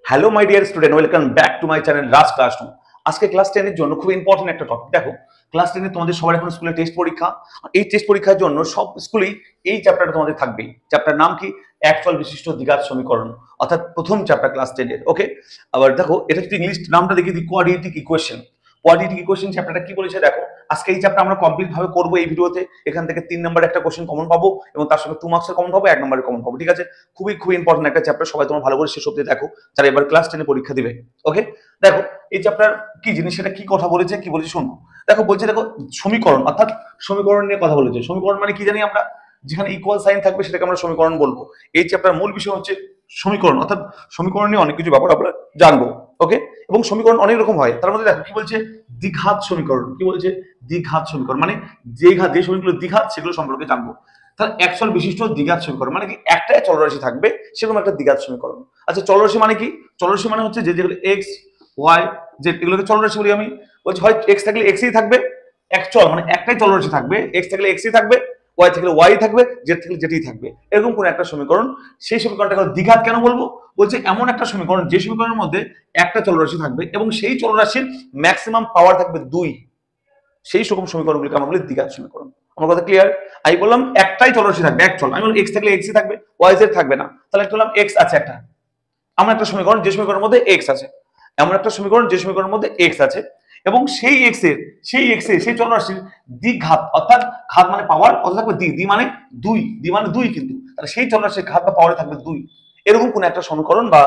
Hello my dear student, welcome back to my channel Raj classroom. আজকে class 10 এর জন্য খুব ইম্পর্টেন্ট একটা টপিক। দেখো, ক্লাস 10 এ তোমাদের সবার এখন স্কুলে টেস্ট পরীক্ষা। এই টেস্ট পরীক্ষার জন্য সব স্কুলেই এই চ্যাপ্টারটা তোমাদের থাকবেই। চ্যাপ্টার নাম কি? একচল বিশিষ্ট দ্বিঘাত সমীকরণ, অর্থাৎ প্রথম চ্যাপ্টার ক্লাস 10 এর। ওকে, আবার দেখো, এটা যদি ইংলিশ নামটা দেখে দিই, কোয়াড্রেটিক ইকুয়েশন। কোয়াড্রেটিক ইকুয়েশন চ্যাপ্টারটা কি বলেছে দেখো। আজকে এই চ্যাপ্টার আমরা কমপ্লিট ভাবে করবো এই ভিডিওতে। এখান থেকে 3 নম্বরের একটা কোশ্চেন কমন পাবো এবং তার সঙ্গে 2 মার্কসের কমন পাবো, 1 নম্বরের কমন পাবো। ঠিক আছে, খুবই খুবই ইম্পর্টেন্ট একটা চ্যাপ্টার। সবাই তোমরা ভালো করে শেষ অবধি দেখো যারা এবার ক্লাস 10 এ পরীক্ষা দিবে। ওকে, দেখো এই চ্যাপ্টার কি জিনিস, সেটা কি কথা বলেছে, কি বলেছে শোনো। দেখো বলছে, দেখো সমীকরণ, অর্থাৎ সমীকরণ নিয়ে কথা বলেছে। সমীকরণ মানে কি জানি আমরা, যেখানে ইকুয়াল সাইন থাকবে সেটাকে আমরা সমীকরণ বলবো। এই চ্যাপ্টার মূল বিষয় হচ্ছে সমীকরণ, অর্থাৎ সমীকরণ নিয়ে অনেক কিছু ব্যাপার আমরা জানবো। ওকে, এবং সমীকরণ অনেক রকম হয়। তার মধ্যে দেখো কি বলছে, দ্বিঘাত সমীকরণ। কি বলছে? দ্বিঘাত সমীকরণ মানে যে সমীকরণ দ্বিঘাত সেগুলো সম্পর্কে জানবো। তাহলে একচল বিশিষ্ট দ্বিঘাত সমীকরণ মানে কি, একটাই চলরাশি থাকবে সেরকম একটা দ্বিঘাত সমীকরণ। আচ্ছা, চলরাশি মানে কি? চলরাশি মানে হচ্ছে যে যেগুলো এক্স ওয়াই জেড, এগুলোকে চলরাশি বলি আমি। বলছি হয় এক্স থাকলে এক্সই থাকবে, একচল মানে একটাই চলরাশি থাকবে, এক্স থাকলে এক্সই থাকবে, ওয়াই থাকলে ওয়াই থাকবে, জেড থাকলে জেডই থাকবে, এরকম কোন একটা সমীকরণ। সেই সমীকরণটাকে দ্বিঘাত কেন বলবো? বলছে এমন একটা সমীকরণ যে সমীকরণের মধ্যে একটা চলরাশি থাকবে এবং সেই চলরাশির ম্যাক্সিমাম পাওয়ার থাকবে 2, সেই রকম সমীকরণগুলোকে আমরা বলি দ্বিঘাত সমীকরণ। আমার কথা ক্লিয়ার? আমি বললাম একটাই চলরাশি থাকবে, এক চল। আমি বললাম এক্স থাকলে এক্সই থাকবে, ওয়াই জেড থাকবে না। তাহলে একটা বললাম এক্স আছে একটা, এমন একটা সমীকরণ যে সমীকরণের মধ্যে এক্স আছে, এমন একটা সমীকরণ যে সমীকরণের মধ্যে এক্স আছে এবং সেই চলরাশির দ্বিঘাত, অর্থাৎ ঘাত মানে পাওয়ার, কত থাকবে? দ্বি মানে 2, দ্বি মানে 2 কিন্তু। তাহলে সেই চলরাশির ঘাত বা পাওয়ারে থাকবে 2, এরকম কোন একটা সমীকরণ বা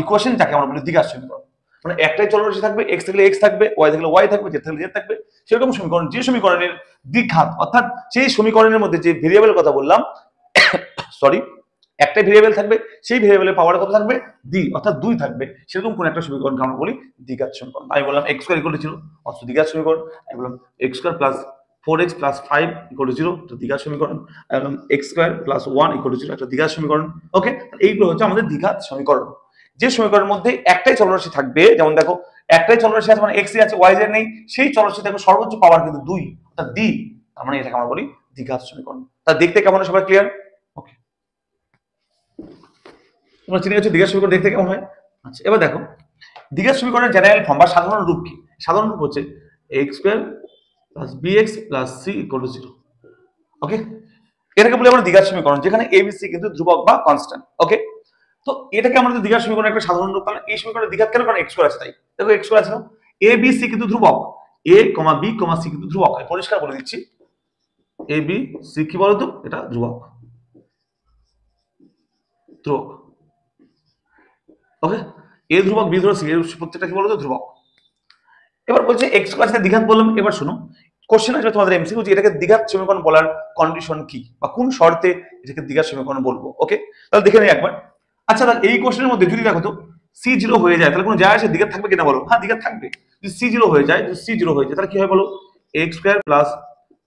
ইকুয়েশন যাকে আমরা বলি দ্বিঘাত সমীকরণ। মানে একটাই চলরাশি থাকবে, এক্স থাকলে এক্স থাকবে, ওয়াই থাকলে ওয়াই থাকবে, জেড থাকলে জেড থাকবে, সেরকম সমীকরণ। যে সমীকরণের দ্বিঘাত, অর্থাৎ সেই সমীকরণের মধ্যে যে ভেরিয়েবল কথা বললাম, সরি, একটা ভেরিয়েবল থাকবে, সেই ভেরিয়েবলের পাওয়ার কত থাকবে? 2, অর্থাৎ 2 থাকবে, সেরকম কোন একটা সমীকরণকে আমরা বলি দ্বিঘাত সমীকরণ। আমি বললাম এক্স স্কয়ার ইকুয়াল টু 0, অর্থাৎ দ্বিঘাত সমীকরণ। আমি বললাম x square plus 4x plus 5 equal to 0, একটা দ্বিঘাত সমীকরণ। আমি বললাম x square plus 1 equal to 0, একটা দ্বিঘাত সমীকরণ। ওকে, এইগুলো হচ্ছে আমাদের দ্বিঘাত সমীকরণ। যে সমীকরণের মধ্যে একটাই চলরাশি থাকবে, যেমন দেখো একটাই চলরাশি আছে মানে এক্স আছে, ওয়াই জেড নেই, সেই চলরাশি থাকবে সর্বোচ্চ পাওয়ার কিন্তু 2, অর্থাৎ দ্বি, তার মানে এটাকে আমরা বলি দ্বিঘাত সমীকরণ। তা দেখতে কেমন হয় সবাই ক্লিয়ার? ওকে, তোমরা চিনে গেছো দ্বিঘাত সমীকরণ দেখতে কেমন হয়। আচ্ছা, এবার দেখো দ্বিঘাত সমীকরণের জেনারেল ফর্ম বা সাধারণ রূপ কি? সাধারণ রূপ হচ্ছে x square plus b x plus c equal to 0। Okay, এটাকে বলি আমরা দ্বিঘাত সমীকরণ, যেখানে এ বি সি কিন্তু ধ্রুবক বা কনস্ট্যান্ট। ওকে, তো এটাকে আমরা দ্বিঘাত সমীকরণের একটা সাধারণ রূপ। কারণ এই সমীকরণের দ্বিঘাত কেন? কারণ এক্স স্কয়ার আছে তাই। দেখো এক্স স্কয়ার আছে না, এ বি সি কিন্তু ধ্রুবক, এ কমা বি কমা সি কিন্তু ধ্রুবক। আমি পরিষ্কার বলে দিচ্ছি, এ বি সি কি বলতো, এটা ধ্রুবক, ধ্রুবক। ওকে, এ ধ্রুবক, বি ধ্রুবক, সি এর প্রত্যেকটা কি বলতো, ধ্রুবক। এবার বলছে এক্স স্কয়ার আছে দ্বিঘাত বললাম। এবার শোনো, কোশ্চেন আসবে তোমাদের এমসিকিউ যে এটাকে দ্বিঘাত সমীকরণ বলার কন্ডিশন কি বা কোন শর্তে এটাকে দ্বিঘাত সমীকরণ বলবো। ওকে, তাহলে দেখে নিই একবার। আচ্ছা, তাহলে এই কোশ্চেনের মধ্যে যদি দেখো তো সি 0 হয়ে যায়, তাহলে কোনো যায় আসে দ্বিঘাত থাকবে কিনা বলো? হ্যাঁ, দ্বিঘাত থাকবে। যদি সি 0 হয়ে যায়, যদি সি 0 হয়ে যায় তাহলে কি হয় বলো? X square plus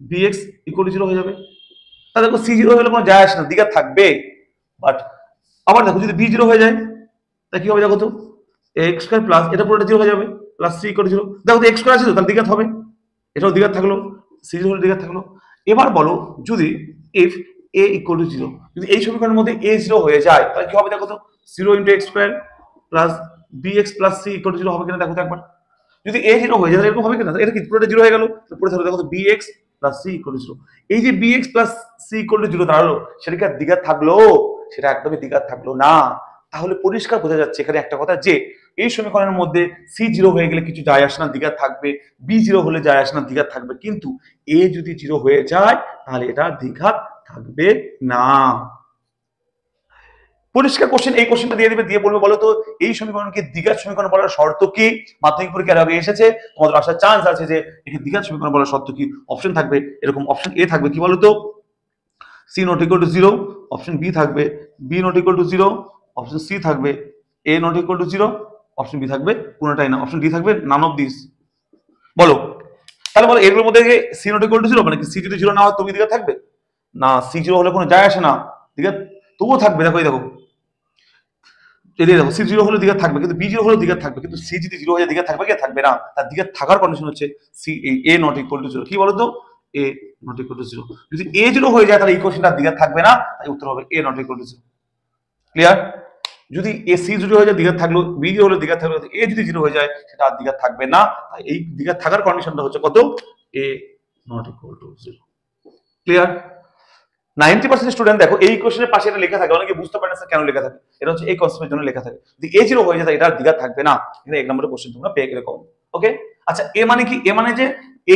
bx equal to 0 হয়ে যাবে। তাহলে দেখো সি 0 হলে কোনো যায় আসে না, দ্বিঘাত থাকবে। বাট আবার দেখো যদি বি 0 হয়ে যায় তাহলে কি হবে? দেখো তো এক্স স্কয়ার প্লাস এটা পুরোটা 0 হয়ে যাবে, প্লাস সি ইকুয়াল টু 0। দেখো তো এক্স স্কয়ার আছে তো, তাহলে দ্বিঘাত হবে, এটাও দ্বিঘাত থাকলো, সি 0 হলে দ্বিঘাত থাকলো। এবার বলো যদি ইফ এ ইকুয়াল টু 0, যদি এই সমীকরণের মধ্যে এ 0 হয়ে যায় তাহলে কি হবে? দেখো তো 0 into x square plus b x plus c equal to 0 হবে কিনা দেখো তো একবার। যদি এ 0 হয়ে যায় তাহলে এরকম হবে কিনা? এটা কি পুরোটা 0 হয়ে গেল, পুরো থাকলো দেখো তো b x plus c equal to 0। এই যে b x plus c equal to 0 দাঁড়ালো, সেটা কি দ্বিঘাত থাকলো? সেটা একদমই দ্বিঘাত থাকলো না। তাহলে পরিষ্কার বোঝা যাচ্ছে এখানে একটা কথা, যে এই সমীকরণের মধ্যে সি 0 হয়ে গেলে কিছু যায় আসে না, দ্বিঘাত থাকবে। বি 0 হলে যায় আসে না, দ্বিঘাত থাকবে। কিন্তু এ যদি 0 হয়ে যায় তাহলে এটা দ্বিঘাত থাকবে না। পরিষ্কার কোশ্চেন। এই কোশ্চেনটা দিয়ে দিবে, দিয়ে বলবে বলো তো এই সমীকরণকে দ্বিঘাত সমীকরণ বলার শর্ত কি? মাধ্যমিক পরীক্ষার আগে এসেছে, তোমাদের আসার চান্স আছে যে একে দ্বিঘাত সমীকরণ বলার শর্ত কি। অপশন থাকবে এরকম, অপশন এ থাকবে কি বলতো, C not equal to 0, option B থাকবে B not equal to 0, option C থাকবে A not equal to 0, option B থাকবে কোনটাই না, অপশন ডি থাকবে নান অফ দিস। বলো তাহলে বলো এগুলোর মধ্যে সি নট ইকুয়াল টু 0 মানে কি সি যদি 0 না হয় তুমি দ্বিঘাত থাকবে না? সি 0 হলে কোনো যায় আসে না, দ্বিঘাত তবুও থাকবে। দেখো এই দেখো, দেখো সি 0 হলে দ্বিঘাত থাকবে, কিন্তু বি 0 হলে দ্বিঘাত থাকবে। কিন্তু সি যদি 0 হয়ে দ্বিঘাত থাকবে কি? থাকবে না। তার দ্বিঘাত থাকার কন্ডিশন হচ্ছে c a not equal to 0। কি বলতো, এ নট ইকুয়াল টু 0। যদি এ 0 হয়ে যায় তাহলে ইকুয়েশনটা দ্বিঘাত থাকবে না, তাই উত্তর হবে এ নট ইকুয়াল টু 0। ক্লিয়ার? যদি এ সি যদি হয়ে যায় দ্বিঘাত থাকলো, বি হলে দ্বিঘাত থাকলো, এ যদি 0 হয়ে যায় সেটা আর দ্বিঘাত থাকবে না। এই দ্বিঘাত থাকার কন্ডিশনটা হচ্ছে কত, A not equal to 0। Clear? 90% student দেখো এই কোশ্চেনের পাশে এটা লেখা থাকে, অনেকে বুঝতে পারে না স্যার কেন লেখা থাকে, এটা হচ্ছে এই কনসেপ্টের জন্য লেখা থাকে। যদি এ 0 হয়ে যায় এটা আর দ্বিঘাত থাকবে না, এটা 1 নম্বরের কোশ্চেন তোমরা পেয়ে গেলে কম। ওকে, আচ্ছা এ মানে কি? এ মানে যে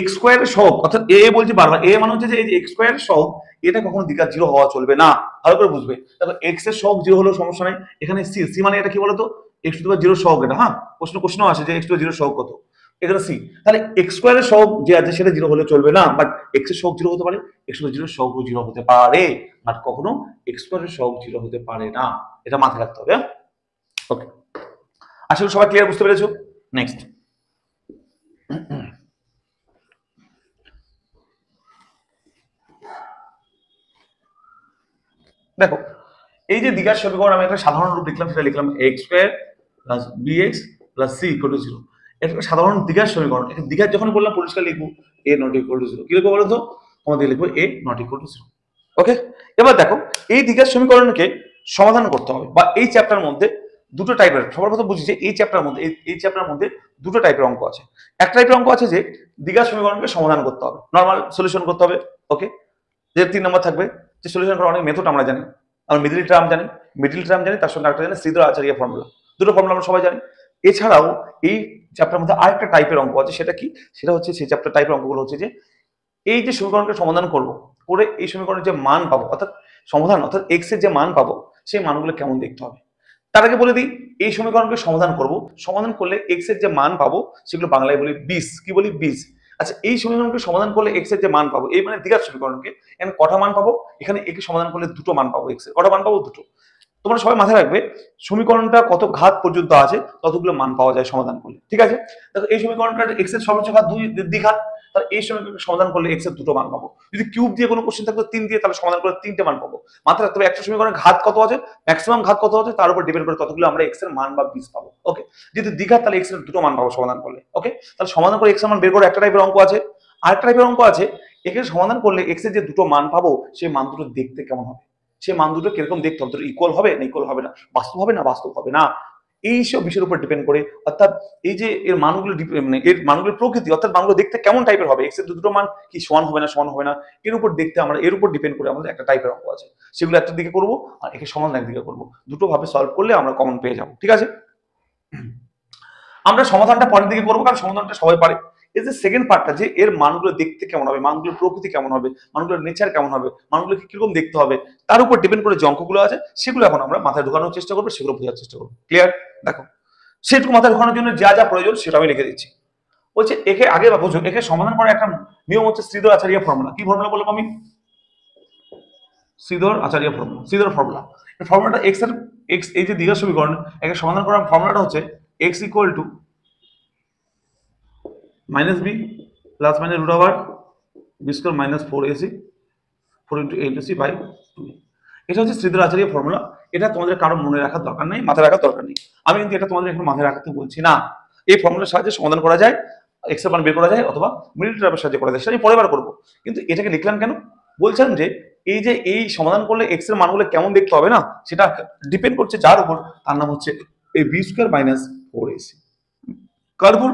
x স্কয়ারের সহগ, অর্থাৎ এ বলছি বারবার, এ মানে হচ্ছে যে এই যে x স্কয়ারের সহগ, এটা কখনো দ্বিঘাত 0 হওয়া চলবে না। ভালো করে বুঝবে। তারপর x এর সহগ 0 হলেও সমস্যা নাই। এখানে c, c মানে এটা কি বলতো, x টু দি পাওয়ার 0 সহগ। এটা হ্যাঁ, প্রশ্নও আসে যে x টু দি 0 সহগ কত, এখানে c। তাহলে x স্কয়ারের সহগ যে আছে সেটা 0 হলে চলবে না, বাট x এর সহগ 0 হতে পারে, x টু দি 0 সহগ 0 হতে পারে, বাট কখনো x স্কয়ারের সহগ 0 হতে পারে না। এটা মাথায় রাখতে হবে। ওকে, আশা করি সবাই ক্লিয়ার, বুঝতে পেরেছো? নেক্সট দেখো, এই যে দ্বিঘাত সমীকরণ আমি একটা সাধারণ রূপ লিখলাম, সেটা লিখলাম x square plus bx plus c equal to 0। এটা একটা সাধারণ দ্বিঘাত সমীকরণ। এটা দ্বিঘাত যখন বললাম পরিষ্কার লিখবো a নট ইকুয়াল টু 0। কি লিখবো বলো তো? আমাদের লিখবো a নট ইকুয়াল টু 0। ওকে, এবার দেখো এই দ্বিঘাত সমীকরণকে সমাধান করতে হবে, বা এই চ্যাপ্টার মধ্যে দুটো টাইপের, সবার কথা বুঝি যে এই চ্যাপ্টার মধ্যে দুটো টাইপের অঙ্ক আছে। এক টাইপের অঙ্ক আছে যে দ্বিঘাত সমীকরণকে সমাধান করতে হবে, নরমাল সলিউশন করতে হবে। ওকে, যে 3 নম্বর থাকবে যে সলিউশন করার অনেক মেথড আমরা জানি, আমরা মিডল টার্ম জানি, তার সঙ্গে একটা জানি শ্রীধর আচার্য ফর্মুলা। দুটো ফর্মুলা আমরা সবাই জানি। এছাড়াও এই চ্যাপ্টার মধ্যে আরেকটা টাইপের অঙ্ক আছে, সেটা কি? সেটা হচ্ছে সেই চ্যাপ্টার টাইপের অঙ্কগুলো হচ্ছে যে এই যে সমীকরণকে সমাধান করব, করে এই সমীকরণের যে মান পাবো, অর্থাৎ সমাধান অর্থাৎ এক্স এর যে মান পাবো, সেই মানগুলো কেমন দেখতে হবে। তার আগে বলে দিই, এই সমীকরণকে সমাধান করব, সমাধান করলে এক্স এর যে মান পাবো সেগুলো বাংলায় বলি 20। কি বলি? 20। আচ্ছা, এই সমীকরণকে সমাধান করলে এক্স এর যে মান পাবো, এই মানে দ্বিঘাত সমীকরণকে, এখানে কটা মান পাবো? এখানে একে সমাধান করলে দুটো মান পাবো। এক্স এর কটা মান পাবো? দুটো। তোমরা সবাই মাথায় রাখবে, সমীকরণটা কত ঘাত পর্যন্ত আছে ততগুলো মান পাওয়া যায় সমাধান করলে। ঠিক আছে, দেখো এই সমীকরণটা এক্স এর সর্বোচ্চ ঘাত 2 দ্বিঘাত, তাহলে এই সমীকরণকে সমাধান করলে এক্স এর দুটো মান পাবো। যদি কিউব দিয়ে কোনো কোশ্চেন থাকতো 3 দিয়ে, তাহলে সমাধান করে 3টে মান পাবো। মাথায় রাখতে হবে একটা সমীকরণের ঘাত কত আছে, ম্যাক্সিমাম ঘাত কত আছে, তার উপর ডিপেন্ড করে ততগুলো আমরা এক্স এর মান বা 20 পাবো। ওকে, যদি দ্বিঘাত তাহলে এক্স এর দুটো মান পাবো সমাধান করলে। ওকে, তাহলে সমাধান করে এক্স এর মান বের করে একটা টাইপের অঙ্ক আছে। আরেকটা টাইপের অঙ্ক আছে, একে সমাধান করলে এক্স এর যে দুটো মান পাবো সেই মান দুটো দেখতে কেমন হবে, সেই মান দুটো কিরকম দেখতে হবে, ইকুয়াল হবে না ইকুয়াল হবে না, বাস্তব হবে না বাস্তব হবে না, এইসব বিষয়ের উপর ডিপেন্ড করে। অর্থাৎ এই যে এর মানগুলো মানে এর মানগুলোর প্রকৃতি, অর্থাৎ মানগুলো দেখতে কেমন টাইপের হবে, এক্স এর দুটো মান কি সমান হবে না সমান হবে না, এর উপর দেখতে আমরা, এর উপর ডিপেন্ড করে আমাদের একটা টাইপের অঙ্ক আছে, সেগুলো একটা দিকে করবো আর একে সমাধান একদিকে করবো। দুটো ভাবে সলভ করলে আমরা কমন পেয়ে যাবো। ঠিক আছে, আমরা সমাধানটা পরের দিকে করবো, কারণ সমাধানটা সবাই পারে। এই যে সেকেন্ড পার্টটা, যে এর মানগুলো দেখতে কেমন হবে, মানগুলোর প্রকৃতি কেমন হবে, মানগুলোর নেচার কেমন হবে, মানগুলোকে কিরকম দেখতে হবে, তার উপর ডিপেন্ড করে যে অঙ্কগুলো আছে সেগুলো এখন আমরা মাথায় ঢোকানোর চেষ্টা করবো, সেগুলো বোঝার চেষ্টা করবো। ক্লিয়ার? দেখো, সেটুকু মাথায় ঢোকানোর জন্য যা যা প্রয়োজন সেটা আমি লিখে দিচ্ছি। বলছে একে আগে বুঝো, একে সমাধান করার একটা নিয়ম হচ্ছে শ্রীধর আচার্য ফর্মুলা। কি ফর্মুলা বলবো আমি? শ্রীধর আচার্য ফর্মুলা, শ্রীধর ফর্মুলা। এই ফর্মুলাটা এক্স এর, এক্স এই যে দ্বিঘাত সমীকরণ, একে সমাধান করার ফর্মুলাটা হচ্ছে x equal to minus b plus minus root over b square minus 4ac 4 into 8ac by 2। এটা হচ্ছে শ্রীধর আচার্য ফর্মুলা। এটা তোমাদের কারো মনে রাখার দরকার নেই, মাথায় রাখার দরকার নেই। আমি কিন্তু এটা তোমাদের এখন মাথায় রাখতে বলছি না। এই ফর্মুলার সাহায্যে সমাধান করা যায়, এক্স এর মান বের করা যায়, অথবা মিডল টার্মের সাহায্যে করা যায়, সেটা আমি পরের বার করবো। কিন্তু এটাকে লিখলাম কেন? বলছেন যে এই যে এই সমাধান করলে এক্স এর মানগুলো কেমন দেখতে হবে না, সেটা ডিপেন্ড করছে যার উপর, তার নাম হচ্ছে এই বি স্কোয়ার মাইনাস 4ac। কার উপর?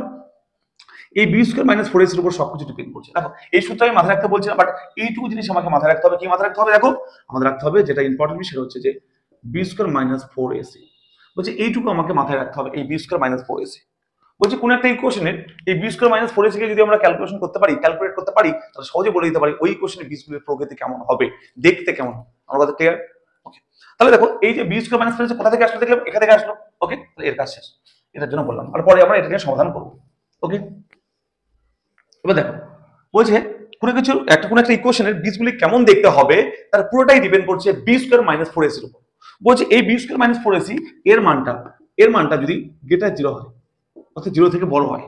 এই বি স্কোয়ার মাইনাস 4ac এর উপর সবকিছু ডিপেন্ড করছে। দেখো, এই সূত্র আমি মাথায় রাখতে বলছি না, বাট এইটুকু জিনিস আমাকে মাথায় রাখতে হবে। কি মাথায় রাখতে হবে? দেখো, আমাদের রাখতে হবে যেটা ইম্পর্টেন্ট বিষয় হচ্ছে যে বি স্কোয়ার মাইনাস 4ac। বলছে এইটুকু আমাকে মাথায় রাখতে হবে, এই বি স্কোয়ার মাইনাস 4ac। বলছে কোন একটা ইকুয়েশনের এই বি স্কোয়ার মাইনাস 4ac কে যদি আমরা ক্যালকুলেট করতে পারি, তাহলে সহজে বলে দিতে পারি ওই ইকুয়েশনের বি স্কোয়ারের প্রকৃতি কেমন হবে, দেখতে কেমন হবে। আমার কথা ক্লিয়ার? ওকে, তাহলে দেখো এই যে বি স্কোয়ার মাইনাস 4ac কোথা থেকে আসলো দেখলাম, এখান থেকে আসলো। ওকে, তাহলে এর কাজ শেষ, এটার জন্য বললাম, আর পরে আমরা এটাকে সমাধান করবো। ওকে, এবার দেখো, বলছে কোনো কিছু একটা কোনো একটা ইকুয়েশনের বীজগুলি কেমন দেখতে হবে তার পুরোটাই ডিপেন্ড করছে বি স্কোয়ার মাইনাস 4ac এর উপর। বলছে এই বি স্কোয়ার মাইনাস 4ac এর মানটা যদি গ্রেটার 0 হয়, অর্থাৎ 0 থেকে বড় হয়,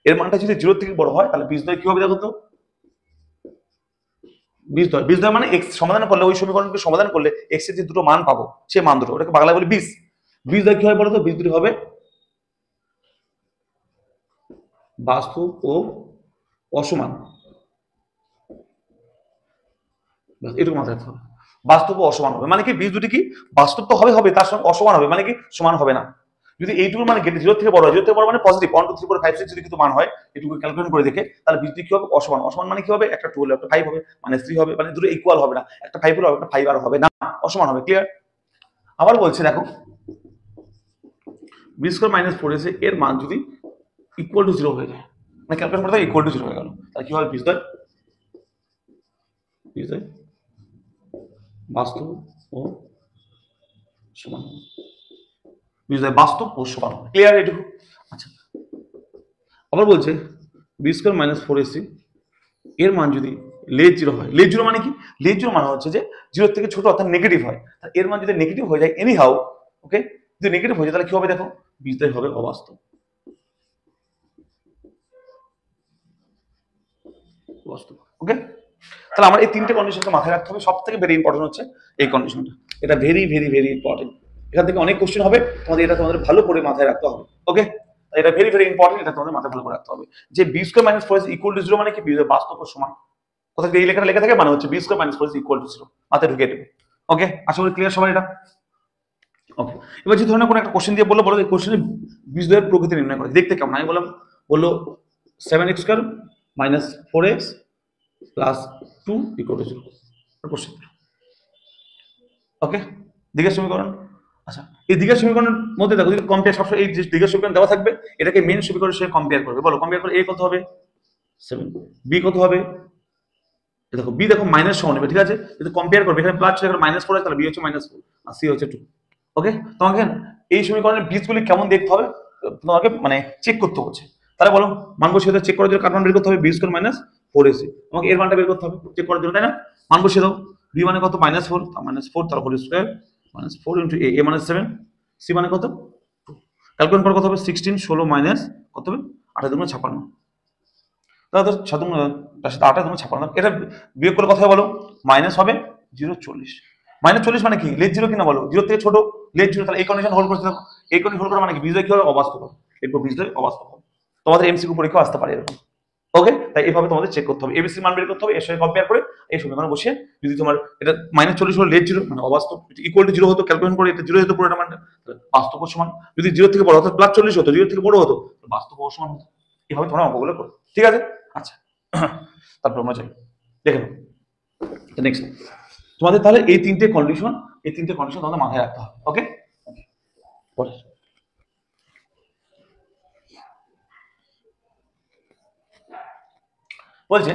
এর মানটা যদি 0 থেকে বড় হয়, তাহলে বীজদ্বয় কি হবে দেখো তো? বীজদ্বয় মানে এক্স সমাধান করলে, ওই সমীকরণকে সমাধান করলে এক্স এর যে দুটো মান পাবো সেই মান দুটো, ওটাকে বাংলায় বলি বীজ। বীজদ্বয় কি হয় বলো তো? বীজ দুটি হবে বাস্তব ও অসমান। এটুকু মাথায় রাখতে হবে। বাস্তব ও অসমান হবে, মানে কি বীজ দুটি কি বাস্তব তো হবে হবে, তার সঙ্গে অসমান হবে, মানে কি সমান হবে না। যদি এইটুকুর মানে জিরো থেকে বড় হয়, জিরো থেকে বড় মানে পজিটিভ 1 2 3 4 5 6 যদি কিন্তু মান হয়, এটুকু ক্যালকুলেট করে দেখে, তাহলে বীজ দুটি কি হবে অসমান। অসমান মানে কি হবে, একটা 2 হলে একটা 5 হবে, মানে 3 হবে, মানে দুটো ইকুয়াল হবে না, একটা 5 হলে একটা 5 আর হবে না, অসমান হবে। ক্লিয়ার? আবার বলছে দেখো বি স্কয়ার মাইনাস 4ac এর মান যদি ইকুয়াল টু 0 হয়ে যায়, মানে ক্যালকুলেট করতে ইকুয়াল টু 0 হয়ে গেল, তাহলে কি হবে বীজদ্বয় বাস্তব ও সমান, বীজদ্বয় বাস্তব ও সমান। ক্লিয়ার এটুকু? আচ্ছা, আবার বলছে বি স্কয়ার মাইনাস 4ac এর মান যদি লেস 0 হয়, লেস 0 মানে কি, লেস 0 মানে হচ্ছে যে 0 থেকে ছোট অর্থাৎ নেগেটিভ হয়, তাহলে এর মান যদি নেগেটিভ হয়ে যায় এনি হাউ, ওকে, যদি নেগেটিভ হয়ে যায় তাহলে কি হবে দেখো, বীজদ্বয় হবে অবাস্তব। ওকে, তাহলে আমার এই তিনটে কন্ডিশনকে মাথায় রাখতে হবে। সব থেকে ভেরি ইম্পর্টেন্ট হচ্ছে এই কন্ডিশনটা, এটা ভেরি ভেরি ভেরি ইম্পর্টেন্ট। এখান থেকে অনেক কোশ্চেন হবে, তোমাদের ভালো করে মাথায় রাখতে হবে। ওকে, এটা ভেরি ভেরি ইম্পর্টেন্ট, এটা তোমাদের মাথায় ভালো করে রাখতে হবে যে b square minus 4ac equal to 0 মানে কি, বীজদ্বয় বাস্তব ও সমান। কোথায় এই লেখাটা লেখা থাকে মানে হচ্ছে b square minus 4ac equal to 0, মাথায় ঢুকিয়ে দেবে। ওকে, আশা করি ক্লিয়ার সবাই এটা? ওকে, এবার যে ধরনের কোনো একটা কোশ্চেন দিয়ে বললো এই কোশ্চেনে বীজদ্বয়ের প্রকৃতি নির্ণয় করে দেখতে কেমন, আমি বললো 7x square minus 4x plus 2 equal to 0 question. Okay, দ্বিঘাত সমীকরণ। আচ্ছা, এই দ্বিঘাত সমীকরণের মধ্যে দেখো যদি কম্পেয়ার, সবসময় এই যে দ্বিঘাত সমীকরণ দেওয়া থাকবে এটাকে মেইন সমীকরণের সঙ্গে কম্পেয়ার করবে। বলো কম্পেয়ার করে, a কত হবে 7, b কত হবে, দেখো b দেখো মাইনাস সমান হবে, ঠিক আছে, যদি কম্পেয়ার করবে এখানে প্লাস ছিল এখানে -4 আছে, তাহলে b হচ্ছে -4 আর c হচ্ছে 2। ওকে, তোমাকে এই সমীকরণের বীজগুলি কেমন দেখতে হবে তোমাকে মানে চেক করতে হচ্ছে। তাহলে বলো মান বসিয়ে দাও, চেক করার জন্য কার মান বের করতে হবে, বি স্কয়ার মাইনাস 4ac, তোমাকে এর মানটা বের করতে হবে চেক করার জন্য, তাই না? মান বসিয়ে দাও, বি মানে কত -4, -4 তার হোল স্কয়ার -4 ইনটু a মানে 7, c মানে কত 2, ক্যালকুলেট করে কত হবে 16 16 মাইনাস কত হবে 28 দুগুণে 56, তাহলে 7 তার সাথে 28 দুগুণে 56, এটা বিয়োগ করে কথা বলো মাইনাস হবে 0 -40 মানে কি লেস 0 কিনা বলো, 0 থেকে ছোট লেস 0, তাহলে এই কন্ডিশন হোল্ড করতে থাকো। এই কন্ডিশন হোল্ড করা মানে কি বীজদ্বয় কি হবে অবাস্তব হবে, এরপর বীজদ্বয় অবাস্তব হবে। তোমাদের এমসিকিউ পরীক্ষা আসতে পারে এরকম। ওকে, তাই এইভাবে তোমাদের চেক করতে হবে, এবিসি মান বের করতে হবে, এর সঙ্গে কম্পেয়ার করে এই সমীকরণ বসিয়ে যদি তোমার এটা -40 হলো লেস 0 মানে অবাস্তব, ইকুয়াল টু 0 হতো ক্যালকুলেশন করে এটা 0 হতো পুরোটা মানে বাস্তব ও সমান, যদি 0 থেকে বড় অর্থাৎ +40 হতো, 0 থেকে বড় হতো বাস্তব ও সমান হতো। এইভাবে তোমরা অঙ্কগুলো করো, ঠিক আছে? আচ্ছা, তারপর আমরা যাই দেখে নাও নেক্সট। তোমাদের তাহলে এই তিনটে কন্ডিশন তোমাদের মাথায় রাখতে হবে। ওকে, পরে বলছে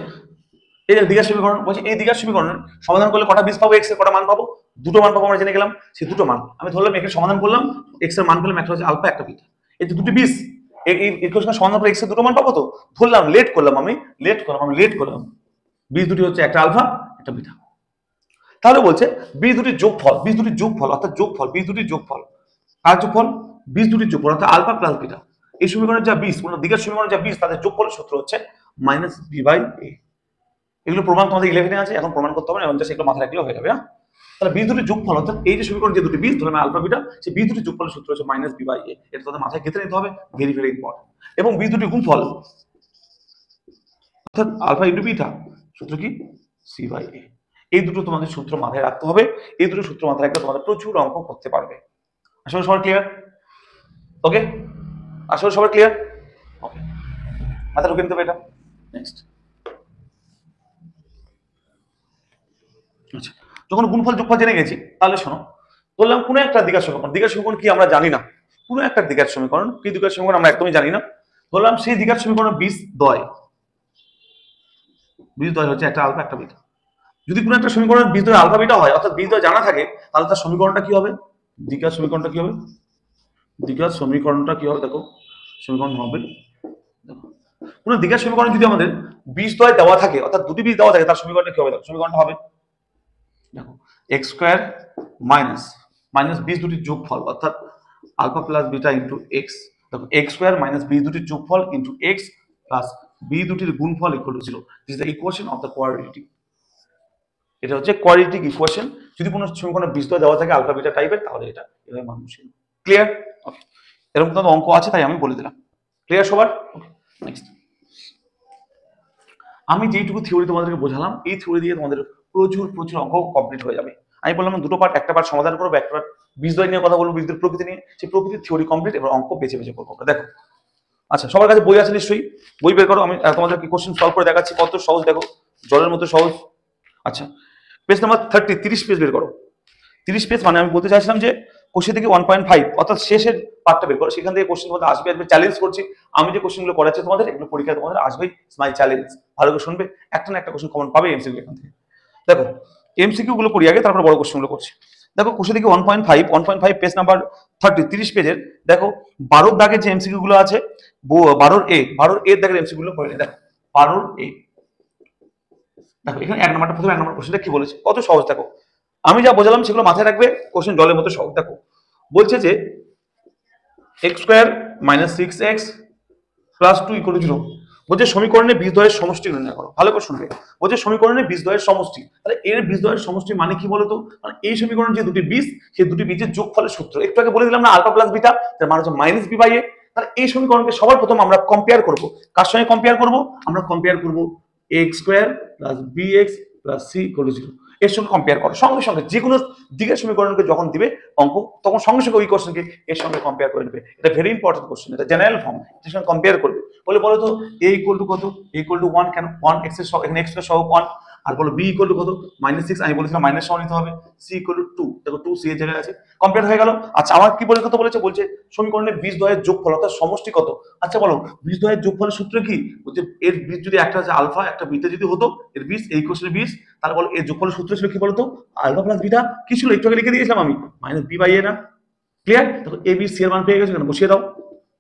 এই যে দ্বিঘাত সমীকরণ, বলছে এই দ্বিঘাত সমীকরণের সমাধান করলে কটা বীজ পাবো, এক্স এর কটা মান পাবো, দুটো মান পাবো আমরা জেনে গেলাম, সেই দুটো মান আমি ধরলাম এখানে সমাধান করলাম, এক্স এর মান পেলাম, একটা হচ্ছে আলফা একটা বিটা, এই যে দুটো বীজ এই ইকুয়েশন সমাধান করে এক্স এর দুটো মান পাবো, তো ধরলাম লেট করলাম বীজ দুটি হচ্ছে একটা আলফা একটা বিটা। তাহলে বলছে বীজ দুটির যোগফল অর্থাৎ যোগফল বীজ দুটির যোগফল, কার যোগফল, বীজ দুটির যোগফল অর্থাৎ আলফা প্লাস বিটা, এই সমীকরণের যা বীজ কোন দ্বিঘাত সমীকরণের যা বীজ তাদের যোগফলের সূত্র হচ্ছে -b/a। এগুলো প্রমাণ তোমাদের 11 আছে, এখন প্রমাণ করতে হবে না, এখন জাস্ট এগুলো মাথায় রাখলেও হয়ে যাবে। তাহলে বীজ দুটির যোগফল অর্থাৎ এই যে সমীকরণ যে দুটি বীজ ধরলাম আলফা বিটা, সেই বীজ দুটির যোগফলের সূত্র হচ্ছে -b/a, এটা তোমাদের মাথায় গেঁথে নিতে হবে, ভেরি ভেরি ইম্পর্টেন্ট। এবং বীজ দুটির গুণফল অর্থাৎ আলফা ইনটু বিটা সূত্র কি c/a, এই দুটো তোমাদের সূত্র মাথায় রাখতে হবে, এই দুটো সূত্র মাথায় রাখলে তোমাদের প্রচুর অঙ্ক করতে পারবে। আসলে সবার ক্লিয়ার? ওকে, আসলে সবার ক্লিয়ার? ওকে, মাথা ঢুকে নিতে হবে এটা। নেক্সট, আচ্ছা, যখন গুণফল যোগফল জেনে গেছি তাহলে শোনো, বললাম কোনো একটা দ্বিঘাত সমীকরণ কি আমরা জানি না, কোনো একটা দ্বিঘাত সমীকরণ কি, দ্বিঘাত সমীকরণ আমরা একদমই জানি না, বললাম সেই দ্বিঘাত সমীকরণ বীজদ্বয় হচ্ছে একটা আলফা একটা বিটা। যদি কোনো একটা সমীকরণের বীজদ্বয় আলফা বিটা হয় অর্থাৎ বীজদ্বয় জানা থাকে, তাহলে তার সমীকরণটা কি হবে, দ্বিঘাত সমীকরণটা কি হবে, দেখো সমীকরণ হবে, দেখো কোনো দ্বিঘাত সমীকরণ যদি আমাদের বীজদ্বয় দেওয়া থাকে অর্থাৎ দুটি বীজ দেওয়া থাকে, তার সমীকরণটা কি হবে, দেখো সমীকরণটা হবে দেখো এক্স স্কয়ার মাইনাস বীজ দুটির যোগফল অর্থাৎ alpha plus beta into x, দেখো এক্স স্কয়ার মাইনাস বীজ দুটির যোগফল ইন্টু এক্স প্লাস বি দুটির গুণফল equal to 0, this is the equation of the quadratic. এটা হচ্ছে কোয়াড্রেটিক ইকুয়েশন, যদি কোনো সমীকরণের বীজদ্বয় দেওয়া থাকে আলফা বিটা টাইপের, তাহলে এটা এভাবে মান বসিয়ে। ক্লিয়ার? ওকে, এরকম কোনো অঙ্ক আছে তাই আমি বলে দিলাম। ক্লিয়ার সবার? ওকে, নেক্সট, আমি যেইটুকু থিওরি তোমাদেরকে বোঝালাম এই থিওরি দিয়ে তোমাদের প্রচুর অঙ্ক কমপ্লিট হয়ে যাবে। আমি বললাম দুটো পার্ট, একটা পার্ট সমাধান করবো, একটা পার্ট বীজদ্বয় নিয়ে কথা বলবো, বীজদ্বয়ের প্রকৃতি নিয়ে। সেই প্রকৃতির থিওরি কমপ্লিট, এবার অঙ্ক বেছে বেছে করবো। দেখো আচ্ছা, সবার কাছে বই আছে নিশ্চয়ই, বই বের করো। আমি তোমাদের কি কোশ্চেন সলভ করে দেখাচ্ছি, কত সহজ দেখো, জলের মতো সহজ। আচ্ছা, পেজ নাম্বার 30, 30 পেজ বের করো। 30 পেজ মানে আমি বলতে চাইছিলাম যে কোশ্চেন থেকে 1.5 অর্থাৎ শেষের পার্টটা বের করো, সেখান থেকে কোশ্চেন তোমাদের আসবে। চ্যালেঞ্জ করছি, আমি যে কোশ্চেনগুলো করাচ্ছি তোমাদের, এগুলো পরীক্ষায় তোমাদের আসবেই। স্মাইল চ্যালেঞ্জ, ভালো করে শুনবে, একটা না একটা কোশ্চেন কমন পাবে এমসিকিউ এখান থেকে। দেখো এমসিকিউ গুলো করি আগে, তারপর বড় কোশ্চেনগুলো করছি। দেখো কোশ্চেন থেকে 1.5 পেজ নাম্বার 30 পেজের দেখো 12 দাগের যে এমসিকিউ গুলো আছে, 12 এর দাগের এমসিকিউ গুলো করে দেখো। 12 দেখো এখানে এক নম্বরটা, প্রথমে এক নম্বর কোশ্চেনটা কি বলেছে, কত সহজ দেখো। আমি যা বোঝালাম সেগুলো মাথায় রাখবে, কোশ্চেন জলের মতো সহজ। দেখো বলছে যে x² - 6x + 2 = 0। বলছে সমীকরণে বীজদ্বয়ের সমষ্টি নির্ণয় করো। ভালো করে শুনবে, বলছে সমীকরণে বীজদ্বয়ের সমষ্টি। তাহলে এর বীজদ্বয়ের সমষ্টি মানে কি বলতো, মানে এই সমীকরণে যে দুটি বীজ, সেই দুটি বীজের যোগফলের সূত্র। একটু আগে বলে দিলাম না, আলফা প্লাস বিটা, তার মানে হচ্ছে -b/a। তাহলে এই সমীকরণকে সবার প্রথম আমরা কম্পেয়ার করব। কার সঙ্গে কম্পেয়ার করব? আমরা কম্পেয়ার করব x² + bx + c = 0। এর সঙ্গে কম্পেয়ার করো, সঙ্গে সঙ্গে যে কোনো দিকের সমীকরণকে যখন দিবে অঙ্ক, তখন সঙ্গে সঙ্গে ওই কোশ্চেনকে এর সঙ্গে কম্পেয়ার করে নেবে। এটা ভেরি ইম্পর্টেন্ট কোশ্চেন, এটা জেনারেল ফর্ম, এর সঙ্গে কম্পেয়ার করবে। বলে বলো তো a = কত, a = 1, কেন 1 x এর সহগ, এখানে x এর সহগ 1। আর বলো b = কত, -6, আমি বলেছিলাম মাইনাস সহ নিতে হবে। c = 2, দেখো 2 c এর জায়গায় আছে, কম্পেয়ার হয়ে গেল। আচ্ছা আমার কি বলে কত বলেছে, বলছে সমীকরণের বীজদ্বয়ের যোগফল অর্থাৎ সমষ্টি কত। আচ্ছা বলো বীজদ্বয়ের যোগফলের সূত্র কি, বলছে এর বীজ যদি একটা আছে আলফা, একটা বিটা যদি হতো, এর বীজ এই কোশ্চেনের বীজ, তাহলে বলো এর যোগফলের সূত্র ছিল কি বলতো, আলফা প্লাস বিটা। কি ছিল একটু আগে লিখে দিয়েছিলাম আমি, -b/a না। ক্লিয়ার? দেখো a b c এর মান পেয়ে গেছো, কেন বসিয়ে দাও।